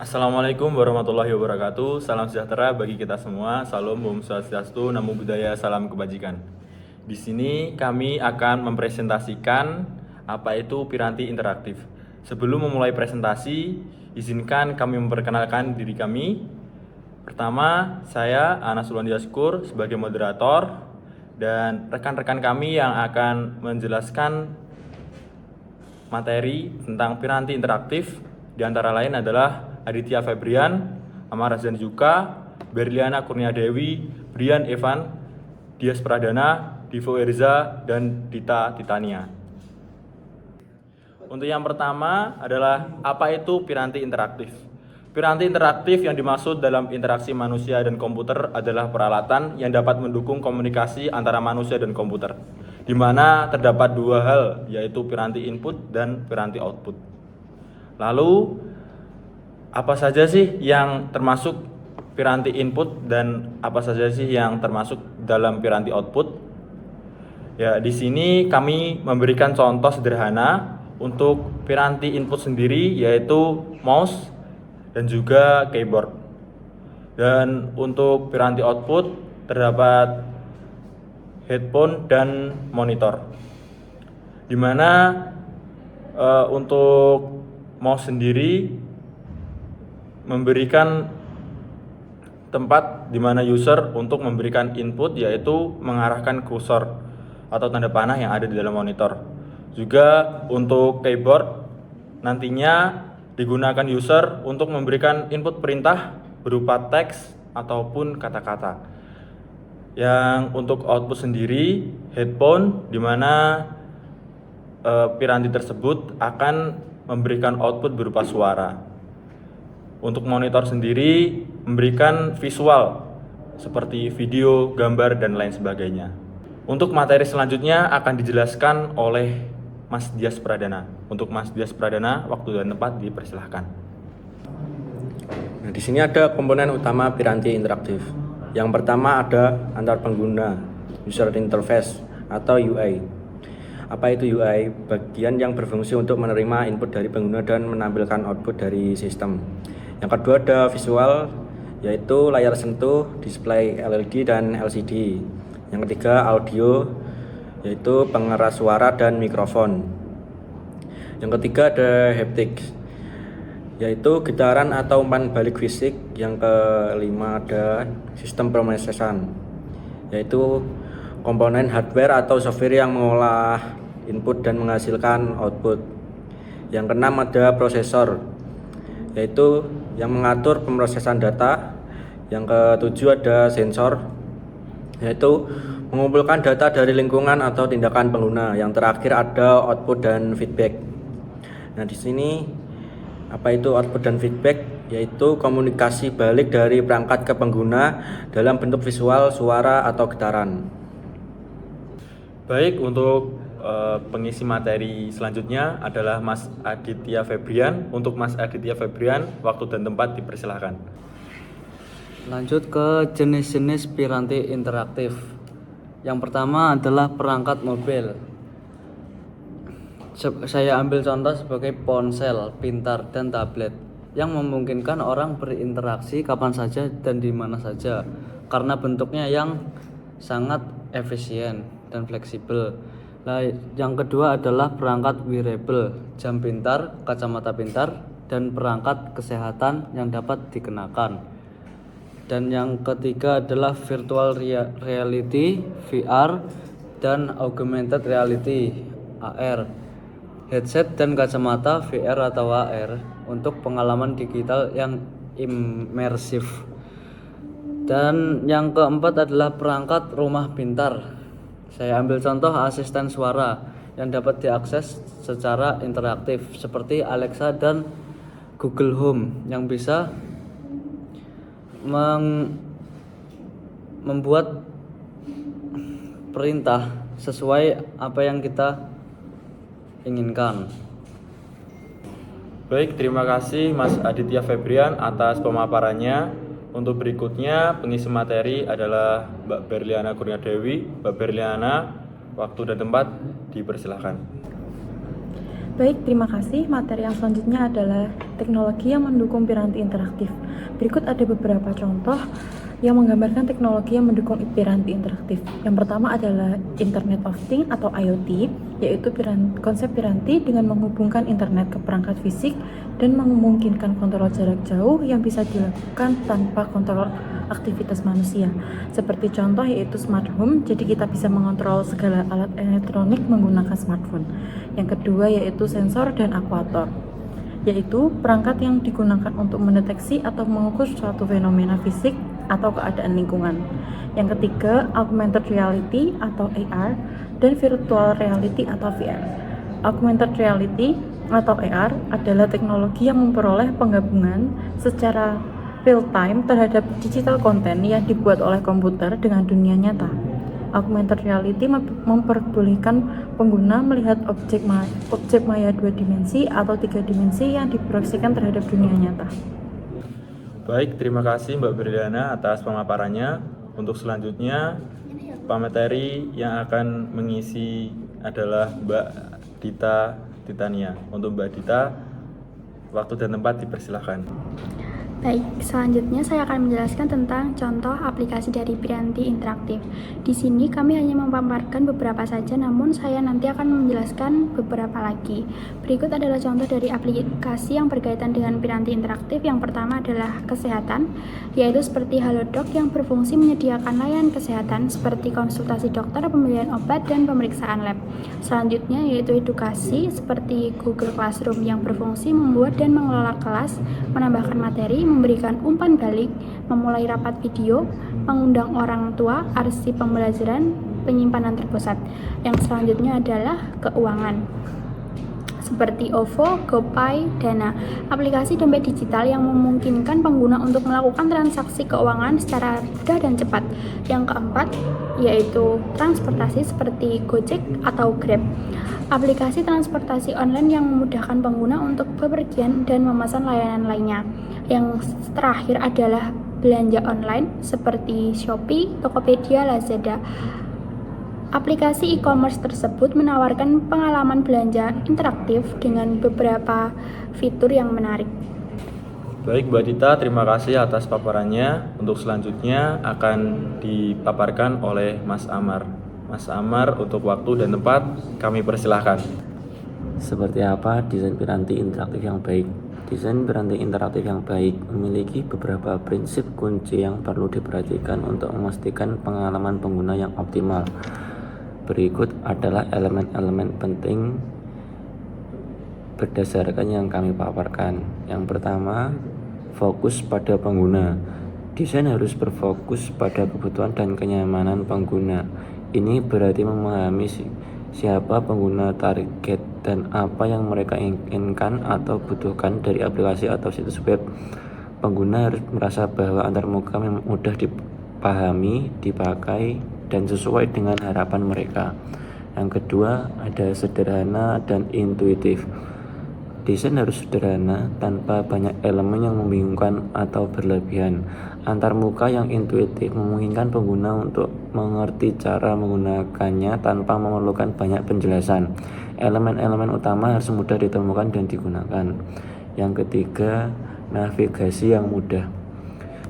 Assalamualaikum warahmatullahi wabarakatuh. Salam sejahtera bagi kita semua. Salam Om Swastiastu, Namo Buddhaya, salam kebajikan. Di sini kami akan mempresentasikan apa itu piranti interaktif. Sebelum memulai presentasi, izinkan kami memperkenalkan diri kami. Pertama, saya Anas Ulwandiaskur sebagai moderator dan rekan-rekan kami yang akan menjelaskan materi tentang piranti interaktif. Di antara lain adalah Aditya Febrian, Amar Razan Zuka, Berliana Kurniadewi, Brian Evan, Dias Pradana, Divo Erza, dan Dita Titania. Untuk yang pertama adalah apa itu piranti interaktif? Piranti interaktif yang dimaksud dalam interaksi manusia dan komputer adalah peralatan yang dapat mendukung komunikasi antara manusia dan komputer, di mana terdapat dua hal, yaitu piranti input dan piranti output. Lalu, apa saja sih yang termasuk piranti input dan apa saja sih yang termasuk dalam piranti output? Ya, di sini kami memberikan contoh sederhana untuk piranti input sendiri, yaitu mouse dan juga keyboard. Dan untuk piranti output terdapat headphone dan monitor. Di mana untuk mouse sendiri memberikan tempat di mana user untuk memberikan input, yaitu mengarahkan kursor atau tanda panah yang ada di dalam monitor. Juga untuk keyboard nantinya digunakan user untuk memberikan input perintah berupa teks ataupun kata-kata. Yang untuk output sendiri headphone, di mana piranti tersebut akan memberikan output berupa suara. Untuk monitor sendiri memberikan visual seperti video, gambar, dan lain sebagainya. Untuk materi selanjutnya akan dijelaskan oleh Mas Dias Pradana. Untuk Mas Dias Pradana, waktu dan tempat dipersilahkan. Nah, di sini ada komponen utama piranti interaktif. Yang pertama ada antar pengguna, user interface atau UI. Apa itu UI? Bagian yang berfungsi untuk menerima input dari pengguna dan menampilkan output dari sistem. Yang kedua ada visual, yaitu layar sentuh, display LED dan LCD. Yang ketiga audio, yaitu pengeras suara dan mikrofon. Yang ketiga ada haptic, yaitu getaran atau umpan balik fisik. Yang kelima ada sistem pemrosesan, yaitu komponen hardware atau software yang mengolah input dan menghasilkan output. Yang keenam ada prosesor, yaitu yang mengatur pemrosesan data. Yang ketujuh ada sensor, yaitu mengumpulkan data dari lingkungan atau tindakan pengguna. Yang terakhir ada output dan feedback. Nah, di sini apa itu output dan feedback? Yaitu komunikasi balik dari perangkat ke pengguna dalam bentuk visual, suara, atau getaran. Baik, untuk pengisi materi selanjutnya adalah Mas Aditya Febrian. Untuk Mas Aditya Febrian, waktu dan tempat dipersilahkan. Lanjut ke jenis-jenis piranti interaktif. Yang pertama adalah perangkat mobil. Saya ambil contoh sebagai ponsel pintar dan tablet yang memungkinkan orang berinteraksi kapan saja dan di mana saja karena bentuknya yang sangat efisien dan fleksibel. Nah, yang kedua adalah perangkat wearable, jam pintar, kacamata pintar, dan perangkat kesehatan yang dapat dikenakan. Dan yang ketiga adalah virtual reality, VR, dan augmented reality, AR, headset dan kacamata VR atau AR untuk pengalaman digital yang imersif. Dan yang keempat adalah perangkat rumah pintar. Saya ambil contoh asisten suara yang dapat diakses secara interaktif seperti Alexa dan Google Home yang bisa membuat perintah sesuai apa yang kita inginkan. Baik, terima kasih Mas Aditya Febrian atas pemaparannya. Untuk berikutnya pengisi materi adalah Mbak Berliana Kurniadewi. Mbak Berliana, waktu dan tempat dipersilahkan. Baik, terima kasih. Materi yang selanjutnya adalah teknologi yang mendukung piranti interaktif. Berikut ada beberapa contoh yang menggambarkan teknologi yang mendukung piranti interaktif. Yang pertama adalah Internet of Things atau IoT, yaitu konsep piranti dengan menghubungkan internet ke perangkat fisik dan memungkinkan kontrol jarak jauh yang bisa dilakukan tanpa kontrol aktivitas manusia. Seperti contoh yaitu smart home, jadi kita bisa mengontrol segala alat elektronik menggunakan smartphone. Yang kedua yaitu sensor dan akuator, yaitu perangkat yang digunakan untuk mendeteksi atau mengukur suatu fenomena fisik atau keadaan lingkungan. Yang ketiga, augmented reality atau AR dan virtual reality atau VR. Augmented reality atau AR adalah teknologi yang memperoleh penggabungan secara real time terhadap digital content yang dibuat oleh komputer dengan dunia nyata. Augmented reality memperbolehkan pengguna melihat objek maya 2 dimensi atau 3 dimensi yang diproyeksikan terhadap dunia nyata. Baik, terima kasih Mbak Berliana atas pemaparannya. Untuk selanjutnya, pemateri yang akan mengisi adalah Mbak Dita Titania. Untuk Mbak Dita, waktu dan tempat dipersilahkan. Baik, selanjutnya saya akan menjelaskan tentang contoh aplikasi dari piranti interaktif. Di sini kami hanya memaparkan beberapa saja, namun saya nanti akan menjelaskan beberapa lagi. Berikut adalah contoh dari aplikasi yang berkaitan dengan piranti interaktif. Yang pertama adalah kesehatan, yaitu seperti Halodoc yang berfungsi menyediakan layanan kesehatan seperti konsultasi dokter, pembelian obat, dan pemeriksaan lab. Selanjutnya yaitu edukasi, seperti Google Classroom yang berfungsi membuat dan mengelola kelas, menambahkan materi, memberikan umpan balik, memulai rapat video, mengundang orang tua, arsip pembelajaran, penyimpanan terpusat. Yang selanjutnya adalah keuangan, seperti OVO, GoPay, Dana, aplikasi dompet digital yang memungkinkan pengguna untuk melakukan transaksi keuangan secara mudah dan cepat. Yang keempat yaitu transportasi seperti Gojek atau Grab, aplikasi transportasi online yang memudahkan pengguna untuk bepergian dan memesan layanan lainnya. Yang terakhir adalah belanja online seperti Shopee, Tokopedia, Lazada. Aplikasi e-commerce tersebut menawarkan pengalaman belanja interaktif dengan beberapa fitur yang menarik. Baik Mbak Dita, terima kasih atas paparannya. Untuk selanjutnya akan dipaparkan oleh Mas Amar. Mas Amar, untuk waktu dan tempat kami persilahkan. Seperti apa desain piranti interaktif yang baik? Desain piranti interaktif yang baik memiliki beberapa prinsip kunci yang perlu diperhatikan untuk memastikan pengalaman pengguna yang optimal. Berikut adalah elemen-elemen penting berdasarkan yang kami paparkan. Yang pertama, fokus pada pengguna. Desain harus berfokus pada kebutuhan dan kenyamanan pengguna. Ini berarti memahami siapa pengguna target dan apa yang mereka inginkan atau butuhkan dari aplikasi atau situs web. Pengguna harus merasa bahwa antarmuka mudah dipahami, dipakai, dan sesuai dengan harapan mereka. Yang kedua, ada sederhana dan intuitif. Desain harus sederhana, tanpa banyak elemen yang membingungkan atau berlebihan. Antarmuka yang intuitif memungkinkan pengguna untuk mengerti cara menggunakannya tanpa memerlukan banyak penjelasan. Elemen-elemen utama harus mudah ditemukan dan digunakan. Yang ketiga, navigasi yang mudah.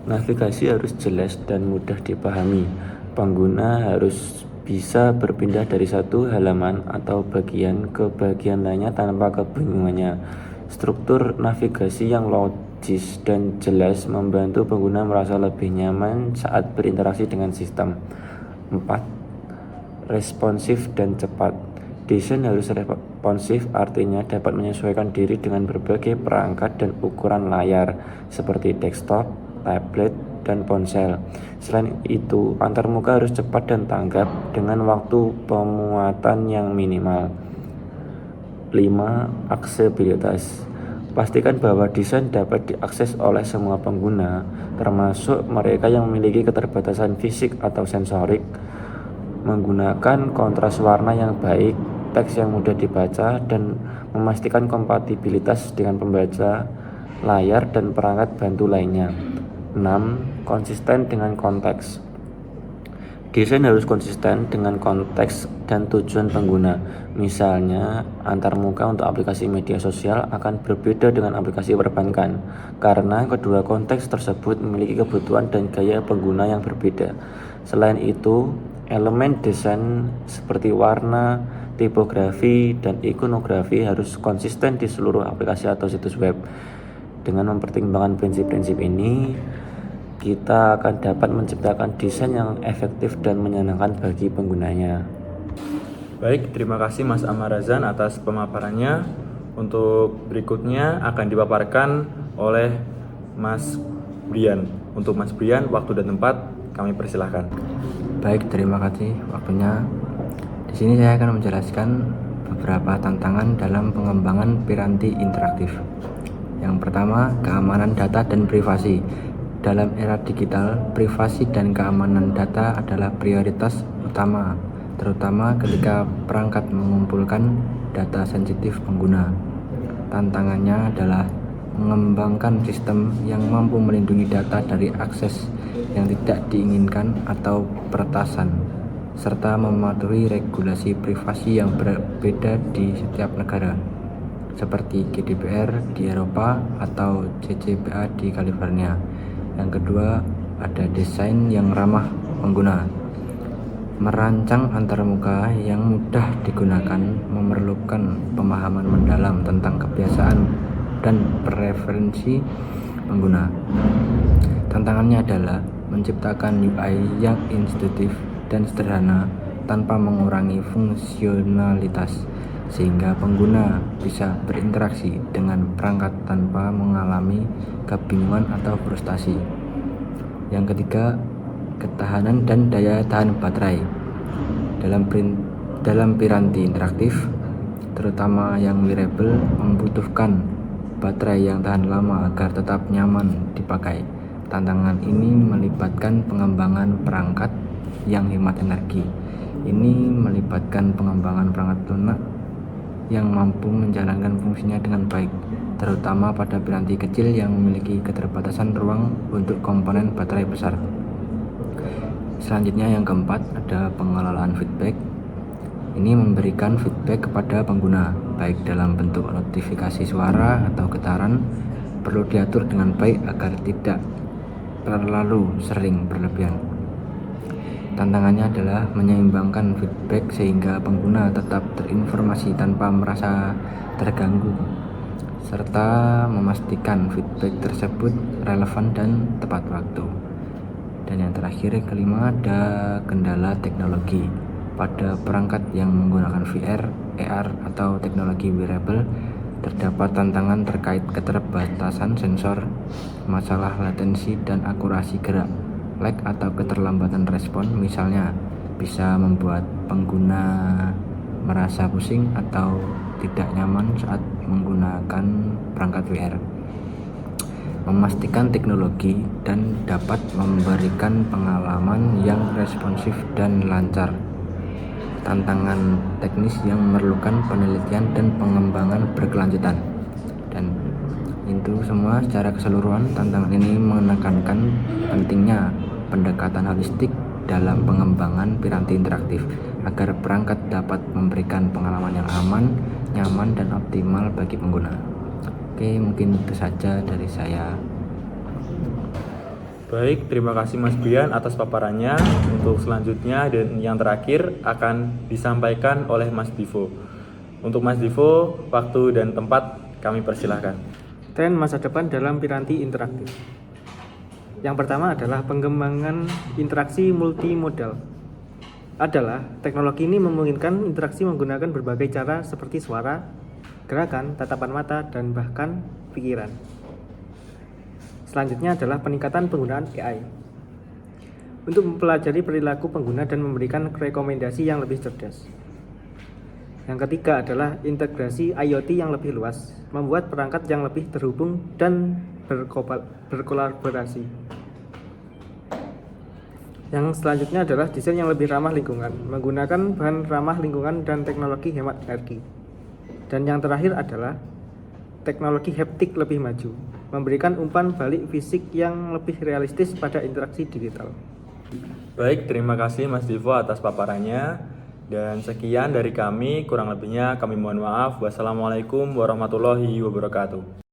Navigasi harus jelas dan mudah dipahami. Pengguna harus bisa berpindah dari satu halaman atau bagian ke bagian lainnya tanpa kebingungannya. Struktur navigasi yang logis dan jelas membantu pengguna merasa lebih nyaman saat berinteraksi dengan sistem. 4. Responsif dan cepat. Desain harus responsif, artinya dapat menyesuaikan diri dengan berbagai perangkat dan ukuran layar seperti desktop, tablet, dan ponsel. Selain itu, antarmuka harus cepat dan tanggap dengan waktu pemuatan yang minimal. 5. Aksesibilitas. Pastikan bahwa desain dapat diakses oleh semua pengguna, termasuk mereka yang memiliki keterbatasan fisik atau sensorik. Menggunakan kontras warna yang baik, teks yang mudah dibaca, dan memastikan kompatibilitas dengan pembaca layar dan perangkat bantu lainnya. 6. Konsisten dengan konteks. Desain harus konsisten dengan konteks dan tujuan pengguna. Misalnya, antarmuka untuk aplikasi media sosial akan berbeda dengan aplikasi perbankan karena kedua konteks tersebut memiliki kebutuhan dan gaya pengguna yang berbeda. Selain itu, elemen desain seperti warna, tipografi, dan ikonografi harus konsisten di seluruh aplikasi atau situs web. Dengan mempertimbangkan prinsip-prinsip ini, kita akan dapat menciptakan desain yang efektif dan menyenangkan bagi penggunanya. Baik, terima kasih Mas Amarazan atas pemaparannya. Untuk berikutnya akan dipaparkan oleh Mas Brian. Untuk Mas Brian, waktu dan tempat kami persilahkan. Baik, terima kasih waktunya. Di sini saya akan menjelaskan beberapa tantangan dalam pengembangan piranti interaktif. Yang pertama, keamanan data dan privasi. Dalam era digital, privasi dan keamanan data adalah prioritas utama, terutama ketika perangkat mengumpulkan data sensitif pengguna. Tantangannya adalah mengembangkan sistem yang mampu melindungi data dari akses yang tidak diinginkan atau peretasan, serta mematuhi regulasi privasi yang berbeda di setiap negara, seperti GDPR di Eropa atau CCPA di California. Yang kedua, ada desain yang ramah pengguna. Merancang antarmuka yang mudah digunakan memerlukan pemahaman mendalam tentang kebiasaan dan preferensi pengguna. Tantangannya adalah menciptakan UI yang intuitif dan sederhana tanpa mengurangi fungsionalitas, sehingga pengguna bisa berinteraksi dengan perangkat tanpa mengalami kebingungan atau frustasi. Yang ketiga, ketahanan dan daya tahan baterai. Dalam piranti interaktif, terutama yang wearable, membutuhkan baterai yang tahan lama agar tetap nyaman dipakai. Tantangan ini melibatkan pengembangan perangkat yang hemat energi. Ini melibatkan pengembangan perangkat lunak yang mampu menjalankan fungsinya dengan baik, terutama pada piranti kecil yang memiliki keterbatasan ruang untuk komponen baterai besar. Selanjutnya yang keempat, ada pengelolaan feedback. Ini memberikan feedback kepada pengguna, baik dalam bentuk notifikasi suara atau getaran, perlu diatur dengan baik agar tidak terlalu sering berlebihan. Tantangannya adalah menyeimbangkan feedback sehingga pengguna tetap terinformasi tanpa merasa terganggu, serta memastikan feedback tersebut relevan dan tepat waktu. Dan yang terakhir, kelima, ada kendala teknologi. Pada perangkat yang menggunakan VR, AR, atau teknologi wearable, terdapat tantangan terkait keterbatasan sensor, masalah latensi dan akurasi gerak, lag atau keterlambatan respon, misalnya bisa membuat pengguna merasa pusing atau tidak nyaman saat menggunakan perangkat VR. Memastikan teknologi dan dapat memberikan pengalaman yang responsif dan lancar. Tantangan teknis yang memerlukan penelitian dan pengembangan berkelanjutan. Dan itu semua secara keseluruhan, tantangan ini menekankan pentingnya pendekatan holistik dalam pengembangan piranti interaktif agar perangkat dapat memberikan pengalaman yang aman, nyaman, dan optimal bagi pengguna. Oke, mungkin itu saja dari saya. Baik, terima kasih Mas Brian atas paparannya. Untuk selanjutnya dan yang terakhir akan disampaikan oleh Mas Divo. Untuk Mas Divo, waktu dan tempat kami persilahkan. Tren masa depan dalam piranti interaktif. Yang pertama adalah pengembangan interaksi multimodal. Teknologi ini memungkinkan interaksi menggunakan berbagai cara seperti suara, gerakan, tatapan mata, dan bahkan pikiran. Selanjutnya adalah peningkatan penggunaan AI untuk mempelajari perilaku pengguna dan memberikan rekomendasi yang lebih cerdas. Yang ketiga adalah integrasi IoT yang lebih luas, membuat perangkat yang lebih terhubung dan berkolaborasi. Yang selanjutnya adalah desain yang lebih ramah lingkungan, menggunakan bahan ramah lingkungan dan teknologi hemat energi. Dan yang terakhir adalah teknologi haptik lebih maju, memberikan umpan balik fisik yang lebih realistis pada interaksi digital. Baik, terima kasih Mas Divo atas paparannya. Dan sekian dari kami, kurang lebihnya kami mohon maaf. Wassalamualaikum warahmatullahi wabarakatuh.